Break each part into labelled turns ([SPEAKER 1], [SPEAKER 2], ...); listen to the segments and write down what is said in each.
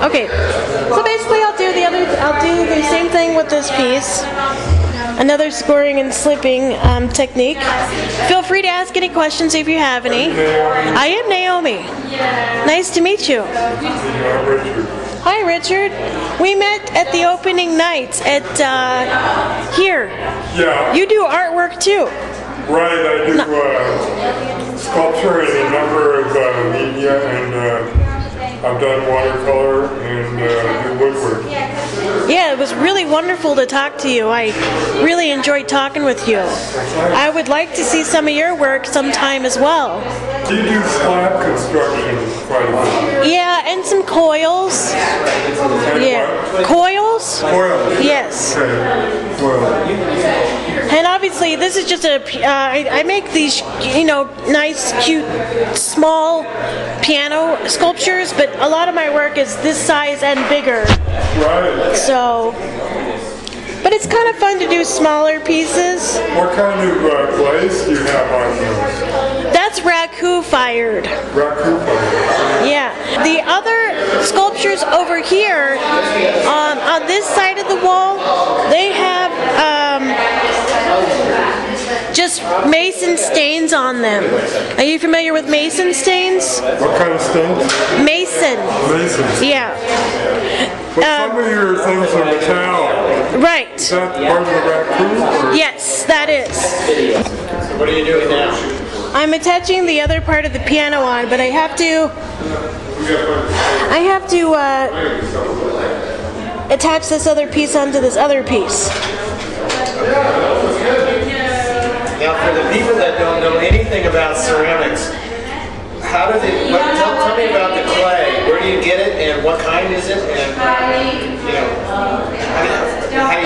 [SPEAKER 1] Okay, so basically I'll do the same thing with this piece. Another scoring and slipping technique. Feel free to ask any questions if you have any. I am Naomi. Nice to meet you. Hi, Richard. We met at the opening night at here.
[SPEAKER 2] Yeah.
[SPEAKER 1] You do artwork too.
[SPEAKER 2] Right, I do sculpture in a number of media, and I've done watercolor and do woodwork.
[SPEAKER 1] Yeah, it was really wonderful to talk to you. I really enjoyed talking with you. I would like to see some of your work sometime as well.
[SPEAKER 2] You do slab construction quite a bit.
[SPEAKER 1] Yeah, and some coils.
[SPEAKER 2] And
[SPEAKER 1] Yeah.
[SPEAKER 2] what?
[SPEAKER 1] Coils?
[SPEAKER 2] Coils.
[SPEAKER 1] Yes.
[SPEAKER 2] Okay. Well,
[SPEAKER 1] And obviously, this is just I make these, nice, cute, small piano sculptures, but a lot of my work is this size and bigger.
[SPEAKER 2] right.
[SPEAKER 1] So, but it's kind of fun to do smaller pieces.
[SPEAKER 2] What kind of glaze do you have on those?
[SPEAKER 1] That's raku fired.
[SPEAKER 2] Raccoon fire.
[SPEAKER 1] Yeah. The other sculptures over here, on this side of the wall, they have just mason stains on them. Are you familiar with mason stains?
[SPEAKER 2] What kind of stains?
[SPEAKER 1] Mason.
[SPEAKER 2] Masons.
[SPEAKER 1] Yeah.
[SPEAKER 2] But some of your things are metallic.
[SPEAKER 1] Right.
[SPEAKER 2] Is that part of the raccoon? Or?
[SPEAKER 1] Yes, that is.
[SPEAKER 3] So what are you doing now?
[SPEAKER 1] I'm attaching the other part of the piano on, but I have to attach this other piece onto this other piece.
[SPEAKER 3] Now, for the people that don't know anything about ceramics, how do they? Tell me about the clay. Where do you get it, and what kind is it, and how do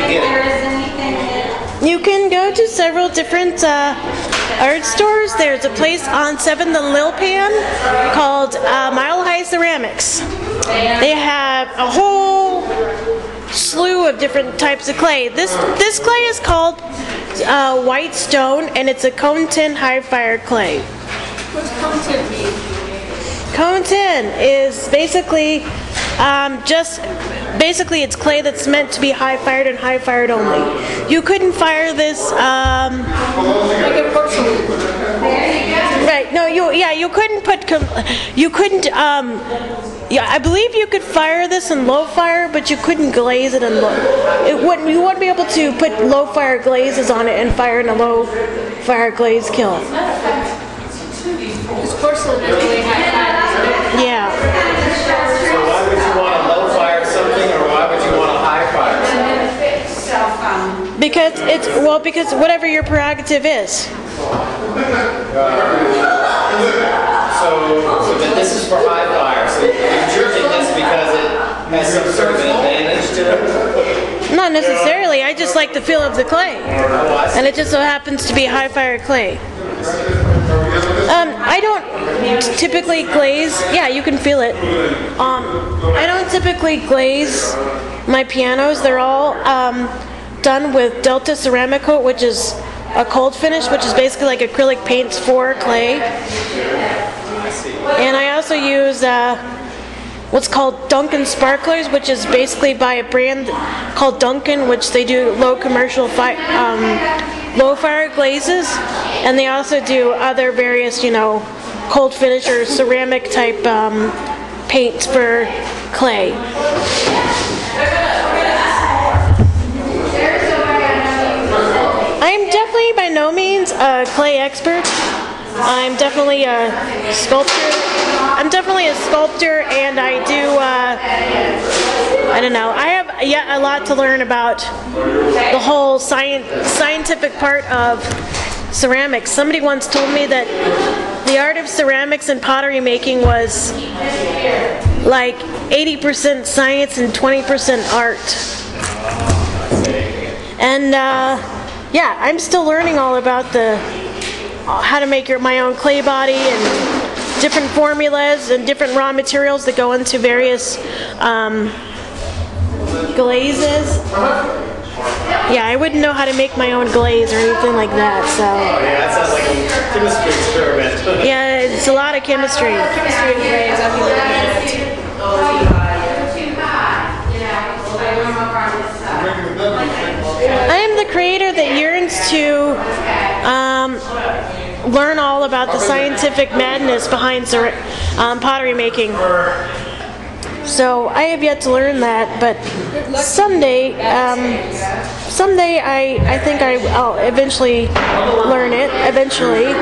[SPEAKER 3] you get it?
[SPEAKER 1] You can go to several different art stores. There's a place on 7th and Lilpan called Mile High Ceramics. They have a whole slew of different types of clay. This clay is called white stone, and it's a cone tin high fire clay.
[SPEAKER 4] What's cone tin mean?
[SPEAKER 1] Cone tin is basically basically it's clay that's meant to be high fired and high fired only. You couldn't fire this
[SPEAKER 4] Like a porcelain.
[SPEAKER 1] right. No, you couldn't put I believe you could fire this in low fire, but you couldn't glaze it in low. You wouldn't be able to put low fire glazes on it and fire in a low fire glaze kiln.
[SPEAKER 4] Because porcelain is really high fire.
[SPEAKER 1] Yeah.
[SPEAKER 3] So why would you want to low fire something, or why would you want to high fire something?
[SPEAKER 1] Because whatever your prerogative is.
[SPEAKER 3] So that this is for high fire. So you're choosing this because it has some sort of an advantage to it?
[SPEAKER 1] Not necessarily. I just like the feel of the clay, and it just so happens to be high fire clay. I don't typically glaze. Yeah, you can feel it. I don't typically glaze my pianos. They're all done with Delta Ceramic Coat, which is a cold finish, which is basically like acrylic paints for clay. And I also use what's called Duncan Sparklers, which is basically by a brand called Duncan, which they do low fire glazes, and they also do other various, cold finish or ceramic type paints for clay. I'm definitely by no means a clay expert. I'm definitely a sculptor. And I do, I don't know, I have yet a lot to learn about the whole scientific part of ceramics. Somebody once told me that the art of ceramics and pottery making was like 80% science and 20% art. And yeah, I'm still learning all about how to make my own clay body and different formulas and different raw materials that go into various glazes. Yeah, I wouldn't know how to make my own glaze or anything like that, so.
[SPEAKER 3] Yeah, that sounds like a chemistry experiment.
[SPEAKER 1] Yeah, it's a lot of chemistry.
[SPEAKER 4] Chemistry and glaze, I've been looking at it.
[SPEAKER 1] learn all about the scientific madness behind pottery making. So I have yet to learn that, but someday I think I'll eventually learn it. Eventually.